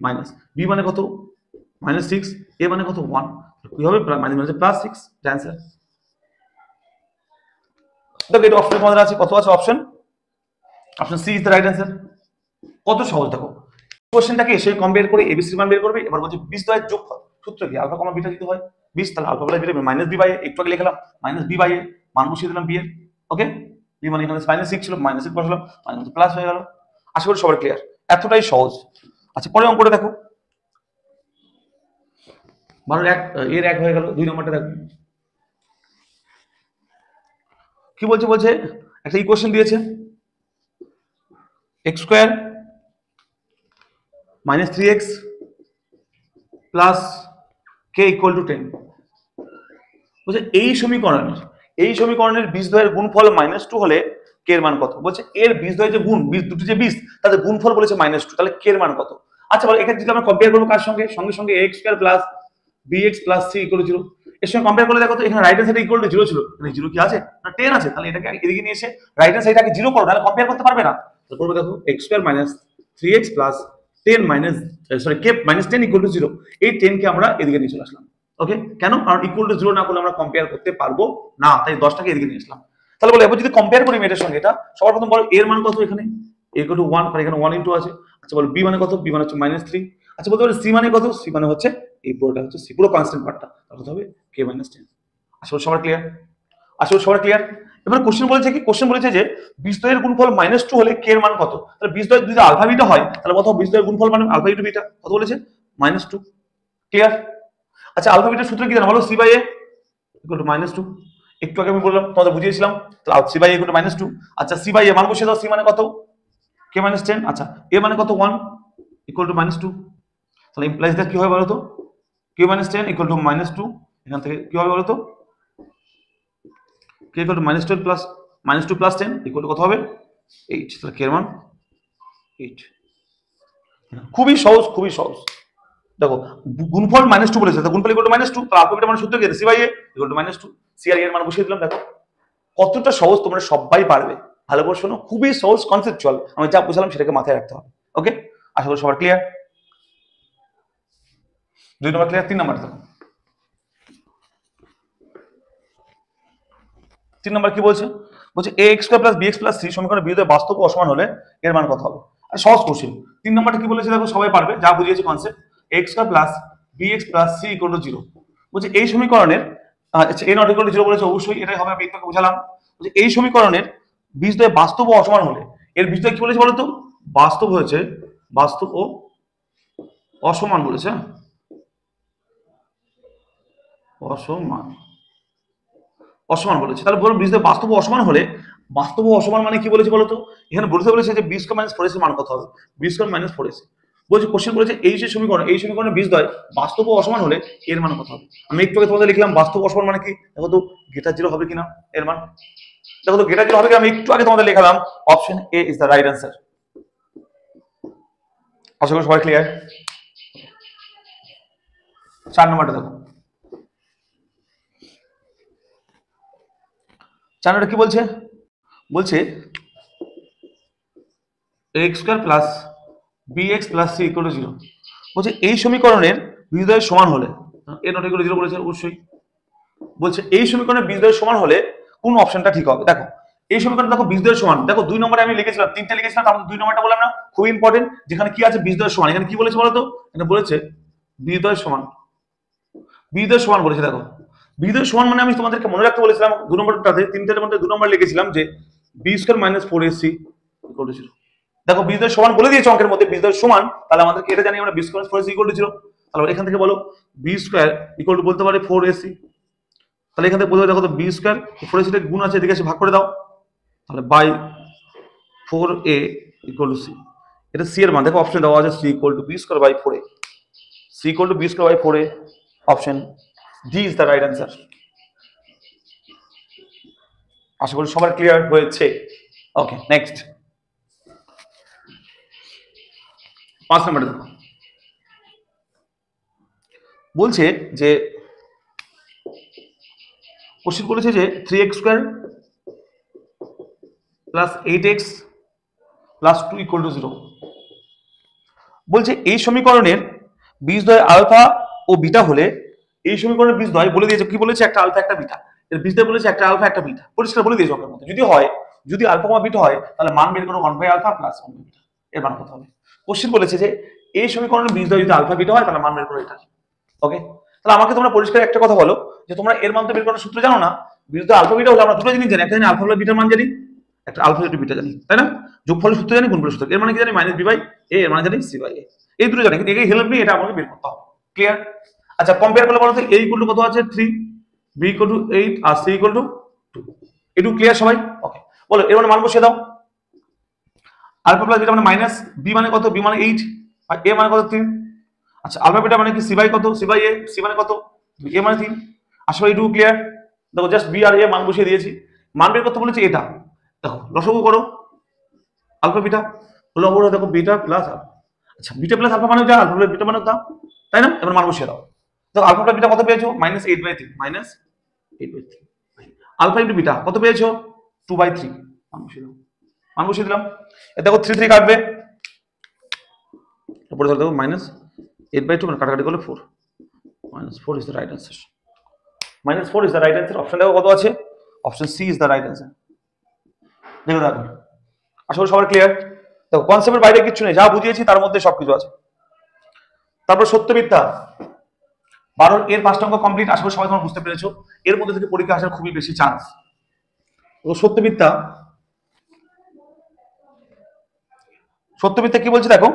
মাইনাস b মানে কত, -6, a মানে কত 1, কি হবে +6, অ্যান্সার। দেখো এটা অপশন তোমাদের আছে, কত আছে option, option C is the right answer. কত সহজ দেখো, কোশ্চেনটাকে এসে কম্পেয়ার করে এবিসি মান বের করবে। এবার বলছে বীজদ্বয়ের যোগফল সূত্র কি, আলফা কমা বিটা যদি হয় 20, তাহলে আলফা প্লাস বিটা -b/a, একটু আগে লিখলাম -b/a, মান বসিয়ে দিলাম b এর। ওকে, b মানে এখানে -6 ছিল, -6 বসালাম, প্লাস হয়ে গেল। আশা করি সবার ক্লিয়ার, এতটাই সহজ। আচ্ছা পরে অঙ্কটা দেখো, 12 এর 1 হয়ে গেল। 2 নম্বরটা দেখো কি বলছে, বলছে একটা ইকুয়েশন দিয়েছে x² - 3x + k = 10। বলছে এই সমীকরণের বীজদ্বয়ের গুণফল -2 হলে k এর মান কত। বলছে এর বীজদ্বয় যে গুণ, বীজ দুটি যে বীজ, তাদের গুণফল বলেছে -2, তাহলে k এর মান কত। আচ্ছা বলো এখানে যদি আমরা কম্পেয়ার করবো কার সঙ্গে, সঙ্গে সঙ্গে ax² + bx + c = 0। এর সঙ্গে কম্পেয়ার করলে দেখো তো এখানে রাইট হ্যান্ড সাইডে = 0 ছিল, এখানে 0 কি আছে না 10 আছে, তাহলে এটাকে এদিকে নিয়ে এসে রাইট হ্যান্ড সাইডটাকে 0 করো, তাহলে কম্পেয়ার করতে পারবে না। তো করবে দেখো x² - 3x + 10 k - 10 = 0। এই 10 কে আমরা এদিকে নিয়ে চলে আসলাম। ওকে, কেন, কারণ =0 না করলে আমরা কম্পেয়ার করতে পারবো না, তাই 10টাকে এদিকে নিয়ে আসলাম। তাহলে বলো এবার যদি কম্পেয়ার করি এটার সঙ্গে, এটা সবার প্রথম বলো এর মান কত, এখানে a = 1, কারণ এখানে 1 * আছে। আচ্ছা বলো b মানে কত, b মানে হচ্ছে -3। আচ্ছা বলতে পারো c মানে কত, c মানে হচ্ছে এই পুরোটা হচ্ছে c, পুরো কনস্ট্যান্ট পার্টটা, তাহলে হবে k - 10। আসলে সবার ক্লিয়ার, আসলে সবার ক্লিয়ার। এবার কোশ্চেন বলেছে কি, কোশ্চেন বলেছে যে বীজদ্বয়ের গুণফল -2 হলে k এর মান কত। তাহলে বীজদ্বয় যদি আলফা বিটা হয়, তাহলে কত বীজদ্বয়ের গুণফল মানে আলফা * বিটা, কত বলেছে -2। ক্লিয়ার? আচ্ছা আলফা বিটার সূত্র কি জানো বলো, c/a = -2। একটু আগে আমি বললাম, তোমাদের বুঝিয়েছিলাম, তাহলে c/a = -2। আচ্ছা c/a মান বসিয়ে দাও, c মানে কত k - 10। আচ্ছা a মানে কত 1 = -2, তাহলে ইমপ্লাইজ দ্যাট কি হবে বলো তো, k - 10 = -2। এখান থেকে কি হবে বলো তো, k = -12 প্লাস -2 + 10 = কত হবে 8। তাহলে k এর মান 8। খুবই সহজ, খুবই সহজ। দেখো গুণফল -2 বলেছে, তো গুণফল = -2, তাহলে আলফা বিটা মানে সূত্র কি, c/a = -2, c আর a এর মান বসিয়ে দিলাম। দেখো কতটা সহজ, তোমরা সবাই পারবে। ভালো করে শোনো, খুবই সহজ কনসেপচুয়াল, আমি যা বুঝালাম সেটাকে মাথায় রাখতে হবে। ওকে, আশা করি সবার ক্লিয়ার। 2 নম্বর ক্লিয়ার। 3 নম্বর দেখো, 3 নম্বর কি বলছে, বলছে ax² + bx + c সমীকরণের বিরুদ্ধে বাস্তব ও অসমান হলে এর মান কত হবে। আর সহজ কোশ্চেন। 3 নম্বরটা কি বলেছে দেখো, সবাই পারবে, যা বুঝিয়েছে কনসেপ্ট, ax² + bx + c = 0। বলছে এই সমীকরণের a not equal to 0 বলেছে, অবশ্যই এটাই হবে, আমি একটু বুঝালাম। বলছে এই সমীকরণের বীজদ্বয় বাস্তব ও অসমান হলে, এর বীজদ্বয় কি বলেছে বলতো, বাস্তব হয়েছে, বাস্তব ও অসমান বলেছে, অসমান বলেছে। তাহলে বলুন বীজদ্বয় বাস্তব ও অসমান হলে বাস্তব ও অসমান মানে কি বলেছে বলতো? এখানে বলেছে যে বি স্কয়ার মাইনাস 4ac মান কত হবে, বি স্কয়ার মাইনাস 4ac। বলছে কোশ্চেন বলেছে এই যে সমীকরণ, এই সমীকরণের বীজদ্বয় বাস্তব ও অসমান হলে এর মান কত হবে। আমি একটু আগে তোমাদের লিখলাম বাস্তব ও অসমান মানে কি, দেখো তো গেটার জিরো হবে কিনা এর মান, দেখো তো গেটার জিরো হবে কি, আমি একটু আগে তোমাদের লিখলাম option A is the right answer. আশা করি সবাই ক্লিয়ার। 4 নম্বরটা দেখো, 4 নম্বরটা কি বলছে, বলছে x square plus b x plus c equal to 0। বলছে এই সমীকরণের বীজদ্বয় সমান হলে, এ নট ইকুয়াল টু 0 বলেছে অবশ্যই। বলছে এই সমীকরণের বীজদ্বয় সমান হলে কোন অপশনটা ঠিক হবে। দেখো এই সমীকরণ দেখো বীজদ্বয় সমান, দেখো 2 নম্বরে আমি লিখেছিলাম, 3টা লিখেছিলাম, তার মধ্যে 2 নম্বরটা বললাম না খুব ইম্পর্টেন্ট, যেখানে কি আছে বীজদ্বয় সমান। এখানে কি বলেছে বলতো, এখানে বলেছে বীজদ্বয় সমান, বীজদ্বয় সমান বলেছে। দেখো বীজদ্বয় সমান মানে আমি তোমাদেরকে মনে রাখতে বলেছিলাম 2 নম্বরটাতে, 3টার মধ্যে 2 নম্বর লিখেছিলাম যে b square minus 4ac equal to 0। দেখো বীজদ্বয় সমান বলে দিয়েছে অঙ্কের মধ্যে, বীজদ্বয় সমান, তাহলে আমাদেরকে এটা জানি আমরা B square 4ac equal to 0। তাহলে এখান থেকে বলো বি স্কয়ার ইকুয়াল টু বলতে পারে 4ac, তাহলে এখান থেকে বলতে দেখো তো বি স্কয়ার 4ac এর গুণ আছে, এদিকে এসে ভাগ করে দাও, তাহলে by 4a equal to c। এটা c এর মান দেখো অপশন দেওয়া আছে c equal to B square by 4a, c equal to B square by 4a, option D is the right answer. আশা করি সবার ক্লিয়ার হয়েছে। ওকে নেক্সট 5 নম্বরে দেখো, বলছে যে কোশ্চেন বলেছে যে 3x square plus 8x plus 2 equal to 0। বলছে এই সমীকরণের বীজদ্বয় আলফা ও বিটা হলে, এই সমীকরণের বীজদ্বয় বলে দিয়েছে কি বলেছে, একটা আলফা একটা বিটা, এর বীজদ্বয় বলেছে একটা আলফা একটা বিটা, পরিষ্কার বলে দিয়েছে অঙ্কের মধ্যে। যদি হয়, যদি আলফা কমা বিটা হয় তাহলে মান বের করো 1 by alpha plus 1 by beta, এর মান কত হবে। কোশ্চেন বলেছে যে এই সমীকরণের বীজদ্বয় যদি আলফা বিটা হয় তাহলে মান বের করো এটা। ওকে, তাহলে আমাকে তোমরা পরিষ্কার একটা কথা বলো যে তোমরা এর মান তো বের করার সূত্র জানো না, বীজদ্বয় আলফা বিটা হলে আমরা দুটো জিনিস জানি, একটা জানি আলফা প্লাস বিটার মান জানি, একটা আলফা একটা বিটা জানি, তাই না? যোগফলের সূত্র জানি, গুণফলের সূত্র, এর মানে কি জানি মাইনাস বি বাই এ, এর মানে জানি সি বাই এ, এই দুটো জানি, কিন্তু একে হেল্প নিয়ে এটা আমাকে বের করতে হবে। ক্লিয়ার? আচ্ছা কম্পেয়ার করলে বলো তো a ইকুয়াল টু কত আছে 3, b ইকুয়াল টু 8 আর c ইকুয়াল টু 2, এটু ক্লিয়ার সবাই? ওকে বলো এর মানে মান বসিয়ে দাও। আলফা প্লাস বিটা মানে মাইনাস, b মানে কত, b মানে 8 আর a মানে কত 3। আচ্ছা আলফা বিটা মানে কি c বাই কত, c বাই a, c মানে কত, a মানে 3। আসলে এটু ক্লিয়ার? দেখো জাস্ট b আর a মান বসিয়ে দিয়েছি, মান বের করতে বলেছি এটা। দেখো লসাগু করো আলফা বিটা, হলো অবশ্যই দেখো বিটা প্লাস আলফা। আচ্ছা বিটা প্লাস আলফা মানে যা, আলফা প্লাস বিটা মানে দাও, তাই না? এবার মান বসিয়ে দাও। দেখো আলফা প্লাস বিটা কত পেয়েছো, -8/3, -8/3। আলফা ইনটু বিটা কত পেয়েছো, 2/3। মান বসিয়ে দাও, মান বসিয়ে দিলাম। দেখো 3 3 কাটবে, তারপরে দেখো -8/2 মানে কাটাকাটি করলে 4, -4 is the right answer, -4 is the right answer. Option দেখো কত আছে, option C is the right answer. দেখো দেখো আশা করি সবার ক্লিয়ার। দেখো কনসেপ্টের বাইরে কিছু নেই, যা বুঝিয়েছি তার মধ্যে সবকিছু আছে। তারপর সত্য মিথ্যা 12 এর 5টা অঙ্ক কমপ্লিট, আশা করি সবাই তোমরা বুঝতে পেরেছো। এর মধ্যে থেকে পরীক্ষা আসার খুবই বেশি চান্স। তো সত্য মিথ্যা, সত্য মিথ্যা কি বলছে দেখো,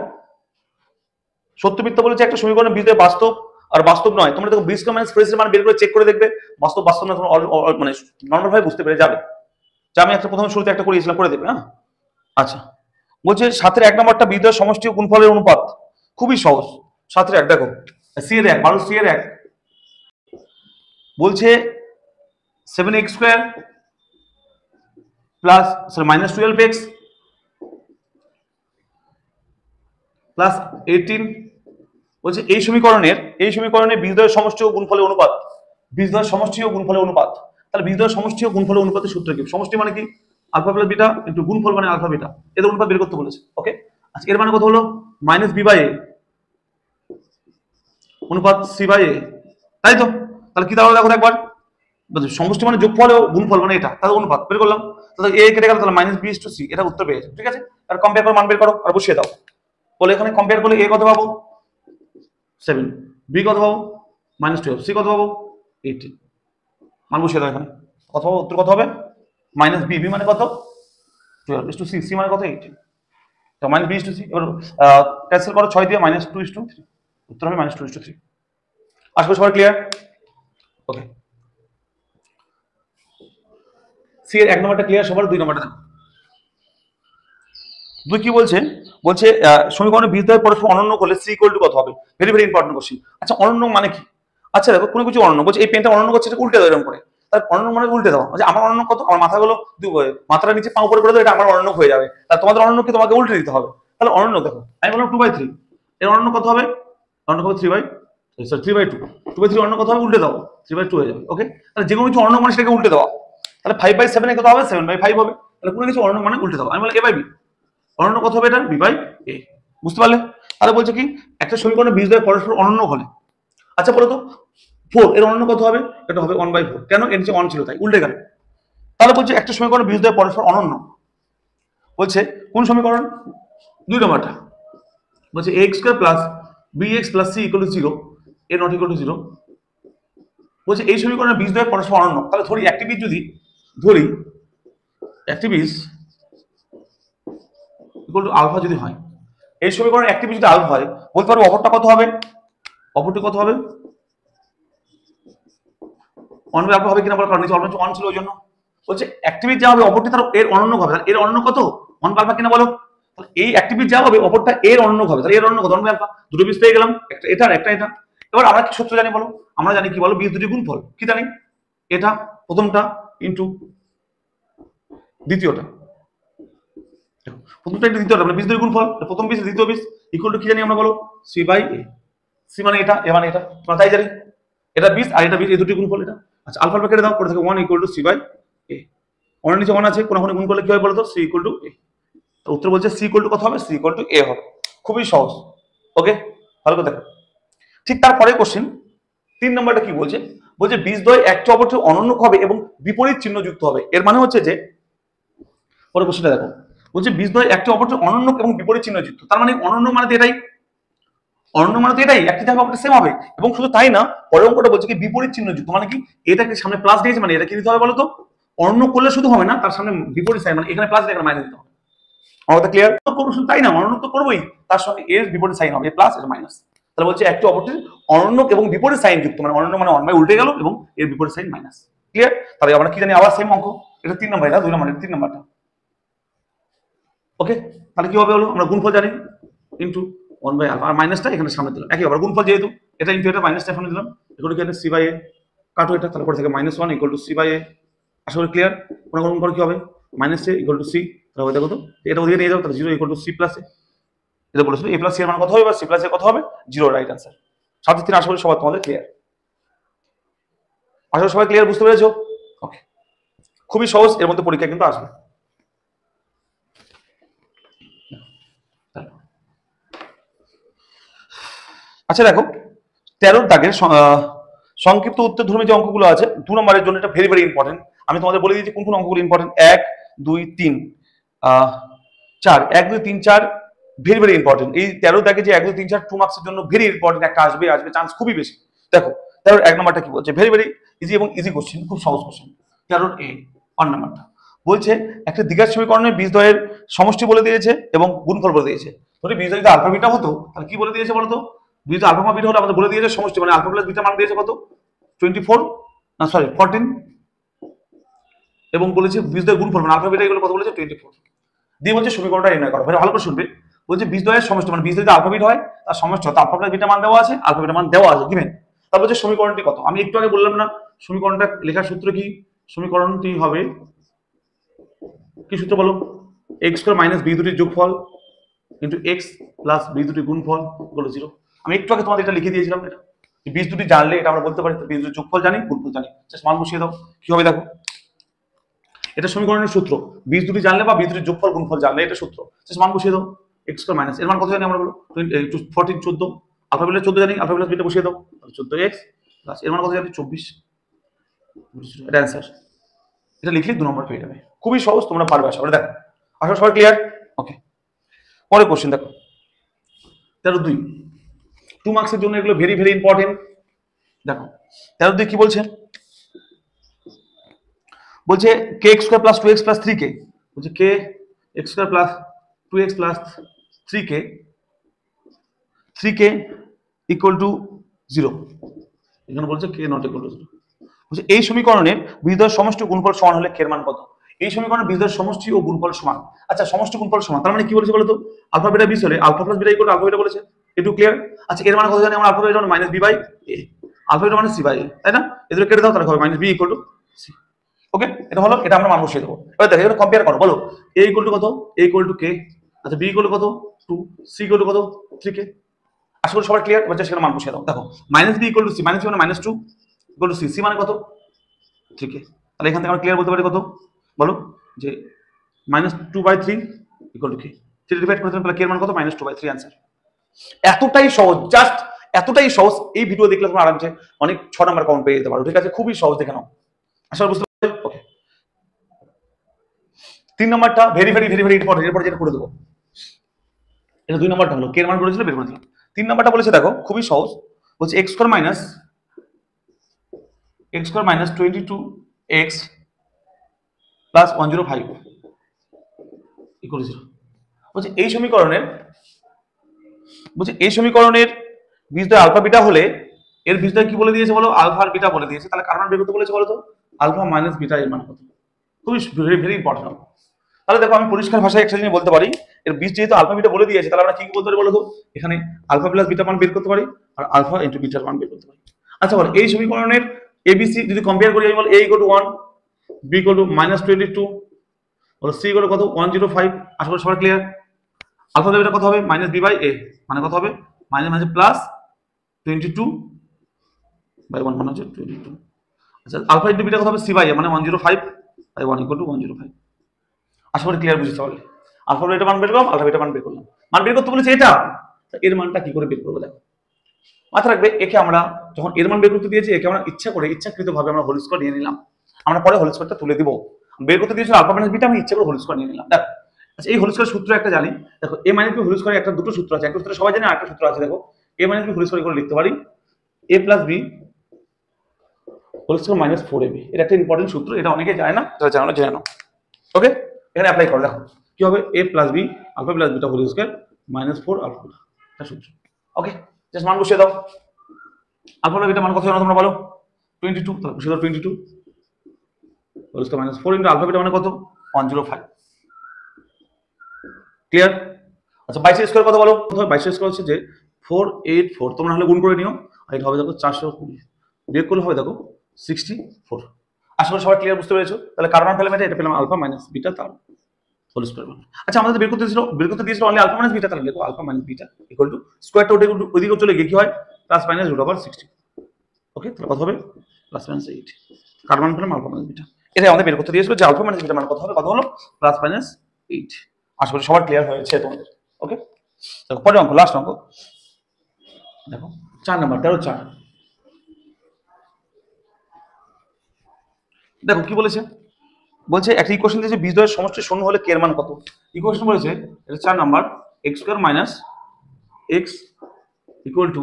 সত্য মিথ্যা বলেছে একটা সমীকরণের বীজদ্বয় বাস্তব আর বাস্তব নয়। তোমরা দেখো বি স্কয়ার মাইনাস 4ac এর মান বের করে চেক করে দেখবে বাস্তব বাস্তব না, তোমরা মানে নরমাল ভাবে বুঝতে পেরে যাবে। যা আমি একটা প্রথমে শুরুতে একটা করিয়েছিলাম, করে দেবে। হ্যাঁ আচ্ছা বলছে 7 1 নম্বরটা বীজদ্বয় সমষ্টি ও গুণফলের অনুপাত, খুবই সহজ। 7 1 দেখো সি এর 1 12 সি এর 1 বলছে 7x square plus -12x plus 18। বলছে এই সমীকরণের বীজদ্বয়ের সমষ্টি ও গুণফলের অনুপাত, বীজদ্বয়ের সমষ্টি ও গুণফলের অনুপাত। তাহলে বীজদ্বয়ের সমষ্টি ও গুণফলের অনুপাতের সূত্র কি? সমষ্টি মানে কি, আলফা প্লাস বিটা ইনটু গুণফল মানে আলফা বিটা, এদের অনুপাত বের করতে বলেছে। ওকে আচ্ছা এর মানে কত হলো, -b/a অনুপাত c/a, তাই তো? তাহলে কি দাঁড়ালো দেখো একবার, সমষ্টি মানে যোগফল ও গুণফল মানে এটা, তাহলে অনুপাত বের করলাম। তাহলে a কেটে গেল, তাহলে -b/c, এটা উত্তর পেয়েছে। ঠিক আছে, আর কম্পেয়ার করে মান বের করো আর বসিয়ে দাও। বলে এখানে কম্পেয়ার করলে a কত পাবো 7, b কত পাবো -12, c কত পাবো 18। মান বসিয়ে দাও এখানে, কত পাবো, উত্তর কত হবে -b, b মানে কত 12 c, c মানে কত 18, তো -b/c। এবার ক্যান্সেল করো 6 দিয়ে, -2/3, উত্তর হবে -2/3। আশা করি সবাই ক্লিয়ার। ওকে সি এর 1 নম্বরটা ক্লিয়ার, সবার 2 নম্বরটা দেখো। 2 কি বলছে, বলছে সমীকরণের বীজদ্বয় পরস্পর অনন্য করলে সি ইকুয়াল টু কত হবে। Very very important question. আচ্ছা অনন্য মানে কি? আচ্ছা দেখো কোনো কিছু অনন্য বলছে, এই পেনটা অনন্য করছে, এটা উল্টে দাও এরকম করে, তার অনন্য মানে উল্টে দাও। আচ্ছা আমার অনন্য কত, আমার মাথাগুলো মাথাটা নিচে পা উপরে করে দাও, এটা আমার অনন্য হয়ে যাবে। তার তোমাদের অনন্য কি তোমাকে উল্টে দিতে হবে। তাহলে অনন্য দেখো আমি বললাম 2/3, এর অনন্য কত হবে, অনন্য কত 3/2, 2/3 অনন্য কত হবে, উল্টে দাও 3/2 হয়ে যাবে। ওকে, তাহলে যে কোনো কিছু অনন্য মানে সেটাকে উল্টে দেওয়া। তাহলে 5/7 কত হবে, 7/5 হবে। তাহলে কোনো কিছু অনন্য মানে উল্টে দাও। আমি বললাম a/b, অনন্য কত হবে, এটা b/a। বুঝতে পারলে? তাহলে বলছে কি একটা সমীকরণের বীজদ্বয় পরস্পর অনন্য হলে, আচ্ছা বলো তো 4 এর অনন্য কত হবে, এটা হবে 1/4। কেন, এর নিচে 1 ছিল তাই উল্টে গেল। তাহলে বলছে একটা সমীকরণের বীজদ্বয় পরস্পর অনন্য, বলছে কোন সমীকরণ, 2 নম্বরটা বলছে ax square plus bx plus c equal to 0, a not equal to 0। বলছে এই সমীকরণের বীজদ্বয় পরস্পর অনন্য। তাহলে ধরি একটি বীজ যদি ধরি একটি বীজ ইকুয়াল টু আলফা যদি হয়, এই সমীকরণের একটি বীজ যদি আলফা হয়, বলতে পারবো অপরটা কত হবে, অপরটি কত হবে 1/α হবে কিনা বলো, কারণ নিচে অলরেডি 1 ছিল ওই জন্য। বলছে একটি বীজ যা হবে অপরটি তার এর অনন্য হবে, এর অনন্য কত 1/α কিনা বলো। তাহলে এই একটি বীজ যা হবে অপরটা এর অনন্য হবে, তাহলে এর অনন্য কত 1/α। দুটো বীজ পেয়ে গেলাম, একটা এটা আর একটা এটা। এবার আমরা কি সূত্র জানি বলো, আমরা জানি কি বলো, বীজ দুটি গুণফল কি জানি, এটা প্রথমটা ইনটু দ্বিতীয়টা, প্রথমটা ইনটু দ্বিতীয়টা মানে বীজ দুটি গুণফল, প্রথম বীজ দ্বিতীয় বীজ ইকুয়াল টু কি জানি আমরা বলো c/a। সি মানে এটা, এ মানে এটা, আমরা তাই জানি এটা বীজ আর এটা বীজ, এই দুটি গুণফল এটা। আচ্ছা আলফা আলফা কেটে দাও, করে থাকে 1 ইকুয়াল টু c/a। 1 এর নিচে 1 আছে, কোন গুণ করলে কি হয় বলো তো, c ইকুয়াল টু a। উত্তর বলছে c ইকুয়াল টু কত হবে, c ইকুয়াল টু a হবে। খুবই সহজ। ওকে, ভালো করে দেখো। ঠিক তারপরে কোশ্চেন 3 নম্বরটা কি বলছে, বলছে বীজদ্বয় একটি অপরটি অনন্য হবে এবং বিপরীত চিহ্ন যুক্ত হবে। এর মানে হচ্ছে যে, পরে কোশ্চেনটা দেখো, বলছে বীজদ্বয় একটি অপরটি অনন্য এবং বিপরীত চিহ্ন যুক্ত। তার মানে অনন্য মানে তো এটাই, অনন্য মানে তো এটাই, একটি যাবে অপরটা সেম হবে। এবং শুধু তাই না, পরের অঙ্কটা বলছে কি বিপরীত চিহ্ন যুক্ত, মানে কি এটাকে সামনে প্লাস দিয়েছে, মানে এটা কি দিতে হবে বলো তো, অনন্য করলে শুধু হবে না, তার সামনে বিপরীত সাইন, মানে এখানে প্লাস এখানে মাইনাস দিতে হবে। আমার কথা ক্লিয়ার? তো করবো শুধু তাই না, অনন্য তো করবোই, তার সঙ্গে এর বিপরীত সাইন হবে, প্লাস এর মাইনাস। তাহলে বলছে একটি অপরটির অনন্য এবং বিপরীত সাইন যুক্ত, মানে অনন্য মানে 1/, উল্টে গেল এবং এর বিপরীত সাইন মাইনাস। ক্লিয়ার? তাহলে আমরা কি জানি, আবার সেম অঙ্ক, এটা 3 নম্বর, এটা 2 নম্বর, 3 নম্বরটা। ওকে, তাহলে কি হবে হলো, আমরা গুণফল জানি ইনটু 1/α আর মাইনাসটা এখানে সামনে দিলাম, একই আবার গুণফল যেহেতু এটা ইনটু এটা মাইনাসটা এখানে দিলাম, এগুলো কি c/a কাটো এটা, তাহলে পরে থেকে -1 ইকুয়াল টু c/a। আশা করি ক্লিয়ার? কোনো গুণ করে কি হবে, -a ইকুয়াল টু c, তাহলে দেখো তো এটা ওদিকে নিয়ে যাও, তাহলে 0 equal to c plus a। এটা বলেছিল a প্লাস c এর মান কত হবে, বা c প্লাস a কত হবে, 0, রাইট आंसर। 7/3 আশা করি সবাই তোমাদের ক্লিয়ার, আশা করি সবাই ক্লিয়ার, বুঝতে পেরেছো? ওকে, খুবই সহজ, এর মধ্যে পরীক্ষা কিন্তু আসবে। আচ্ছা দেখো 13 দাগের সংক্ষিপ্ত উত্তরধর্মী যে অঙ্কগুলো আছে 2 নম্বরের জন্য, এটা ভেরি ভেরি ইম্পর্টেন্ট। আমি তোমাদের বলে দিয়েছি কোন কোন অঙ্কগুলো ইম্পর্টেন্ট, 1 2 3 4, 1 2 3 4 ভেরি ভেরি ইম্পর্টেন্ট। এই 13 দাগে যে 1 2 3 4 2 মার্কসের জন্য ভেরি ইম্পর্টেন্ট, একটা আসবে চান্স খুবই বেশি। দেখো 13 1 নম্বরটা কি বলছে, ভেরি ভেরি ইজি এবং ইজি কোশ্চেন, খুব সহজ কোশ্চেন। 13 এ 1 নম্বরটা বলছে একটা দ্বিঘাত সমীকরণের বীজদ্বয়ের সমষ্টি বলে দিয়েছে এবং গুণফল বলে দিয়েছে। ধরি বীজদ্বয় যদি আলফা বিটা হতো, তাহলে কি বলে দিয়েছে বলতো, বীজ আলফা বিটা হলে আমাদের বলে দিয়েছে সমষ্টি, মানে আলফা প্লাস বিটা মান দিয়েছে কত 24, না সরি 14, এবং বলেছে বীজদ্বয় গুণফল মানে আলফা বিটা এগুলো কত বলেছে 24 দিয়ে বলছে সমীকরণটা নির্ণয় করো। ভালো করে শুনবে, বলছে বীজদ্বয়ের সমষ্টি মানে বীজদ্বয় যদি আলফা বিটা হয় তার সমষ্টি হতো আলফা প্লাস বিটা মান দেওয়া আছে, আলফা বিটা মান দেওয়া আছে গিভেন। তারপর হচ্ছে সমীকরণটি কত, আমি একটু আগে বললাম না সমীকরণটা লেখার সূত্র কি, সমীকরণটি হবে কি সূত্র বলো, x স্কয়ার মাইনাস b দুটির যোগফল ইনটু x প্লাস b দুটির গুণফল ইকুয়াল টু 0। আমি একটু আগে তোমাদের এটা লিখে দিয়েছিলাম, এটা বীজ দুটি জানলে এটা আমরা বলতে পারি, বীজ দুটির যোগফল জানি, গুণফল জানি, জাস্ট মান বসিয়ে দাও, কি হবে দেখো, এটা সমীকরণের সূত্র, বীজ দুটি জানলে বা বীজ দুটির যোগফল গুণফল জানলে এটা সূত্র, জাস্ট মান বসিয়ে দাও, x স্কয়ার মাইনাস এর মান কত জানি আমরা বলো 14 14, আলফা প্লাস 14 জানি, আলফা প্লাস বিটা বসিয়ে দাও 14x প্লাস এর মান কত জানি 24, এটা অ্যানসার। এটা লিখলে 2 নম্বর পেয়ে যাবে, খুবই সহজ, তোমরা পারবে আশা করি। দেখো আশা সবাই ক্লিয়ার? ওকে, পরের কোশ্চেন দেখো 13 2 মার্কসের জন্য এগুলো ভেরি ভেরি ইম্পর্টেন্ট। দেখো 13 কি বলছে, বলছে kx square plus 2x plus 3k, বলছে kx square plus 2x plus 3k equal to 0। এখানে বলছে k নট ইকুয়াল টু 0। বলছে এই সমীকরণের বীজদ্বয়ের সমষ্টি গুণফল সমান হলে k এর মান কত। এই সমীকরণের বীজদ্বয়ের সমষ্টি ও গুণফল সমান। আচ্ছা, সমষ্টি গুণফল সমান তার মানে কি বলেছে বলতো? আলফা বিটা বিশ হলে alpha plus beta equal alpha beta বলেছে। একটু ক্লিয়ার? আচ্ছা, এর মানে কত জানি আমরা? আলফা বিটা মানে minus B by A, alpha beta মানে সি বাই এ, তাই না? এদের কেটে দাও, তাহলে হবে minus B equal to C. Okay, এটা হলো, এটা আমরা মান বসিয়ে দেবো। এবার দেখো এখানে কম্পেয়ার করো, বলো এ ইকুয়াল টু কত? এ ইকুয়াল টু কে। আচ্ছা, বি ইকুয়াল টু কত? 2, সি ইকুয়াল টু কত? 3k। আশা করি সবাই ক্লিয়ার। এবার সেখানে মান বসিয়ে দাও। দেখো minus B equal to C, minus B মানে minus 2 equal to C, C মানে কত? 3k। তাহলে এখান থেকে আমরা ক্লিয়ার বলতে পারি কত? বলো যে -2/3 ইকুয়াল টু কে। 3 ডিভাইড করে দিলাম, তাহলে কে এর মান কত? -2/3 आंसर। এতটাই সহজ, জাস্ট এতটাই সহজ। এই ভিডিও দেখলে তোমরা আরামসে অনেক 6 নাম্বার কাউন্ট পেয়ে যেতে পারো। ঠিক আছে, খুবই সহজ, দেখে নাও। আশা করি বুঝতে পারছো। ওকে, 3 নাম্বারটা very very very very important, এরপর যেটা করে দেবো। এটা 2 নাম্বারটা হলো কে এর মান করেছিল, বের করে দিলাম। 3 নাম্বারটা বলেছে দেখো খুবই সহজ, বলছে x square minus 22x plus 105 equal 0। বলছে এই সমীকরণের বীজদ্বয় আলফা বিটা হলে এর বীজদ্বয় কি বলে দিয়েছে বলো? আলফা আর বিটা বলে দিয়েছে। তাহলে কার মান বের করতে বলেছে বলো তো? আলফা মাইনাস বিটা এর মান কত? খুবই ভেরি ভেরি ইম্পর্টেন্ট। তাহলে দেখো আমি পরিষ্কার ভাষায় একটা জিনিস বলতে পারি, এর বীজ যেহেতু আলফা বিটা বলে দিয়েছে, তাহলে আমরা কি বলতে পারি বলো তো? এখানে আলফা প্লাস বিটা মান বের করতে পারি আর আলফা ইনটু বিটার মান বের করতে পারি। আচ্ছা বলো এই সমীকরণের এবিসি যদি কম্পেয়ার করি, আমি বল a equal two 1, b equal two -22, বলো c ইকুয়াল টু কত? 105। আশা করি সবাই ক্লিয়ার। আলফা বিটা কত হবে? মাইনাস বি বাই এ, মানে কত হবে? মাইনাস মাইনাস প্লাস 22/1 মানে হচ্ছে 22। আচ্ছা, আলফা ইনটু বিটা কত হবে? সি বাই এ, মানে 105/1 ইকুয়াল টু 105। আশা করি ক্লিয়ার বুঝতে পারলে। আলফা বিটা মান বের করলাম, আলফা বিটা মান বের করলাম। মান বের করতে বলেছে এটা, এর মানটা কি করে বের করবো দেখো। মাথা রাখবে, একে আমরা যখন এর মান বের করতে দিয়েছি, একে আমরা ইচ্ছাকৃতভাবে আমরা হোল স্কয়ার নিয়ে নিলাম। আমরা পরে হোল স্কয়ারটা তুলে দিব। বের করতে দিয়েছিল আলফা মাইনাস বিটা, আমি ইচ্ছা করে হোল স্কয়ার নিয়ে নিলাম। দেখো আচ্ছা, এই হোল স্কয়ার সূত্র একটা জানি। দেখো A minus B whole square একটা দুটো সূত্র আছে, একটা সূত্র সবাই জানে, আরেকটা সূত্র আছে। দেখো A minus B whole square করে লিখতে পারি A plus B whole square minus 4ab। এটা একটা ইম্পর্টেন্ট সূত্র, এটা অনেকে জানে না, যারা জানো না জেনে নাও। ওকে, এখানে অ্যাপ্লাই করো। দেখো কি হবে? a plus b alpha plus beta whole square minus 4 alpha, এটা সূত্র। ওকে, জাস্ট মান বসিয়ে দাও। আলফা প্লাস বিটা মান কত জানো তোমরা বলো? 22। তাহলে বসিয়ে দাও 22 whole square minus 4 into alpha beta মানে কত? 105। ক্লিয়ার? আচ্ছা, 22 স্কয়ার কত বলো? 22 স্কয়ার হচ্ছে যে 484। তোমরা হলে গুণ করে নিও, আর এটা হবে দেখো 420, বিয়োগ করলে হবে দেখো 64। আশা করি সবাই ক্লিয়ার বুঝতে পেরেছো। তাহলে কার মান পেলাম? এটা পেলাম আলফা মাইনাস বিটা তার হোল স্কয়ার মান। আচ্ছা, আমাদের বের করতে দিয়েছিল অনলি আলফা মাইনাস বিটা, তাহলে দেখো alpha minus beta equal to স্কয়ারটা ওইদিকে চলে গিয়ে কি হয়? Plus minus √60। ওকে, তাহলে কত হবে? Plus minus 8। কার মান পেলাম? Alpha minus beta. এটা আমাদের বের করতে দিয়েছিল যে আলফা মাইনাস বিটা মান কত হবে? কত হলো? Plus minus 8। আশা করি সবার ক্লিয়ার হয়েছে তোমাদের। ওকে, দেখো পরের অঙ্ক, লাস্ট অঙ্ক দেখো 4 নাম্বার 13/4। দেখো কি বলেছে, বলছে একটা ইকুয়েশন দিয়েছে বীজদ্বয়ের সমষ্টি শূন্য হলে কে এর মান কত। ইকুয়েশন বলেছে এটা 4 number, x square minus x equal to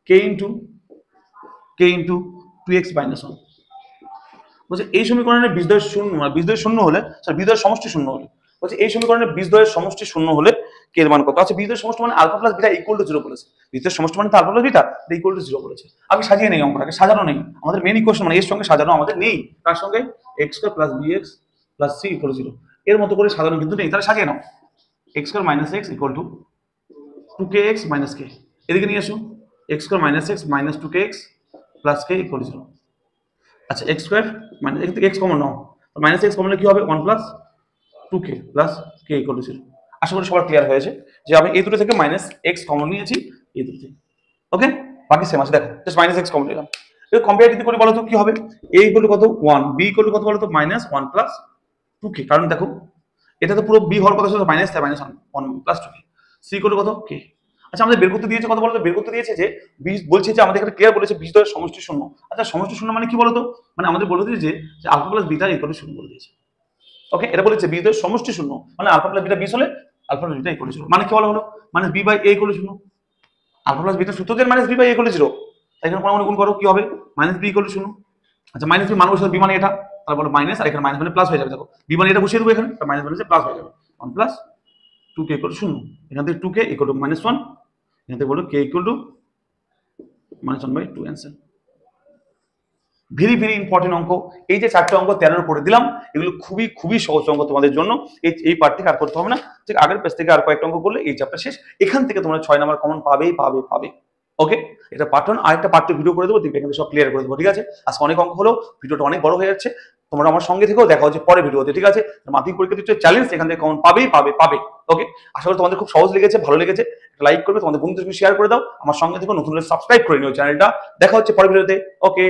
k into 2x minus 1। বলছে এই সমীকরণের বীজদ্বয় শূন্য, বীজদ্বয় শূন্য হলে, বীজদ্বয়ের সমষ্টি শূন্য হলে, বলছে এই সমীকরণের বীজদ্বয়ের সমষ্টি শূন্য হলে কে এর মান কত। আচ্ছা, বীজদ্বয়ের সমষ্টি মানে alpha plus beta equal to 0 বলেছে। বীজদ্বয়ের সমষ্টি মানে alpha plus beta equal to 0 বলেছে। আমি সাজিয়ে নেই অঙ্কটাকে, সাজানো নেই আমাদের মেইন ইকুয়েশন, মানে এর সঙ্গে সাজানো আমাদের নেই। তার সঙ্গে x square plus bx plus c equal to 0 এর মতো করে সাজানো কিন্তু নেই। তাহলে সাজিয়ে নাও, x square minus x equal to 2kx minus k। এদিকে নিয়ে আসো, x square minus x minus 2kx plus k equal to 0। আচ্ছা, x স্কয়ার মানে এখান থেকে x কমন নাও, মাইনাস x কমন কি হবে? 1 plus 2k plus k equal to 0। আশা করি সবার ক্লিয়ার হয়েছে যে আমি এই দুটো থেকে মাইনাস x কমন নিয়েছি, এই দুটো থেকে। ওকে, বাকি সেম আছে। দেখো জাস্ট মাইনাস x কমন নিলাম। এর কম্পেয়ার যদি করি বলো তো কি হবে? a ইকুয়াল টু কত? 1, b ইকুয়াল টু কত বলো তো? Minus 1 plus 2k। কারণ দেখো এটা তো পুরো b হওয়ার কথা ছিল, মাইনাস তাই minus 1 plus 2k। c equal two কত? k। আচ্ছা, আমাদের বের করতে দিয়েছে কত বলো তো? বের করতে দিয়েছে যে বলছে যে আমাদের এখানে ক্লিয়ার বলেছে বীজদ্বয়ের সমষ্টি শূন্য। আচ্ছা, সমষ্টি শূন্য মানে কি বলো তো? মানে আমাদের বলে দিয়েছে যে alpha plus beta equal to 0 বলে দিয়েছে। ওকে, এটা বলেছে বীজদ্বয়ের সমষ্টি শূন্য মানে আলফা প্লাস বিটা 20 হলে alpha plus beta equal to 0। মানে কি বলা হলো? মানে b by a equal to 0। Alpha plus beta সূত্র দিয়ে minus b by a equal to 0। তাই এখানে কোনো গুণ করো কি হবে? Minus b equal to 0। আচ্ছা, মাইনাস b মান বসে b মানে এটা, তাহলে বলো মাইনাস, আর এখানে মাইনাস মানে প্লাস হয়ে যাবে। দেখো b মানে এটা বসিয়ে দেবো এখানে, তাহলে মাইনাস মানে প্লাস হয়ে যাবে। 1 প্লাস 2k ইকুয়াল টু 0। এখান থেকে 2k ইকুয়াল টু -1, এখান থেকে বলো k equal to -1/2 answer. Very very important অঙ্ক। এই যে 4টে অঙ্ক 13 করে দিলাম, এগুলো খুবই খুবই সহজ অঙ্ক তোমাদের জন্য। এই পার্ট থেকে আর করতে হবে না, ঠিক আগের পেজ থেকে আর কয়েকটা অঙ্ক করলে এই চ্যাপ্টার শেষ। এখান থেকে তোমরা 6 নাম্বার কমন পাবেই পাবে পাবে। ওকে, এটা পার্ট 1, আরেকটা পার্ট 2 ভিডিও করে দেবো, দেখবে এখানে সব ক্লিয়ার করে দেবো। ঠিক আছে, আজকে অনেক অঙ্ক হলো, ভিডিওটা অনেক বড় হয়ে যাচ্ছে। তোমরা আমার সঙ্গে থেকেও দেখা হচ্ছে পরে ভিডিওতে। ঠিক আছে, মাধ্যমিক পরীক্ষা দিচ্ছে চ্যালেঞ্জ, এখান থেকে কমন পাবেই পাবে পাবে। ওকে, আশা করি তোমাদের খুব সহজ লেগেছে, ভালো লেগেছে। লাইক করবে, তোমাদের বন্ধুদের শেয়ার করে দাও, আমার সঙ্গে থেকে নতুন সাবস্ক্রাইব করে নিও চ্যানেলটা। দেখা হচ্ছে পরের ভিডিওতে। ওকে।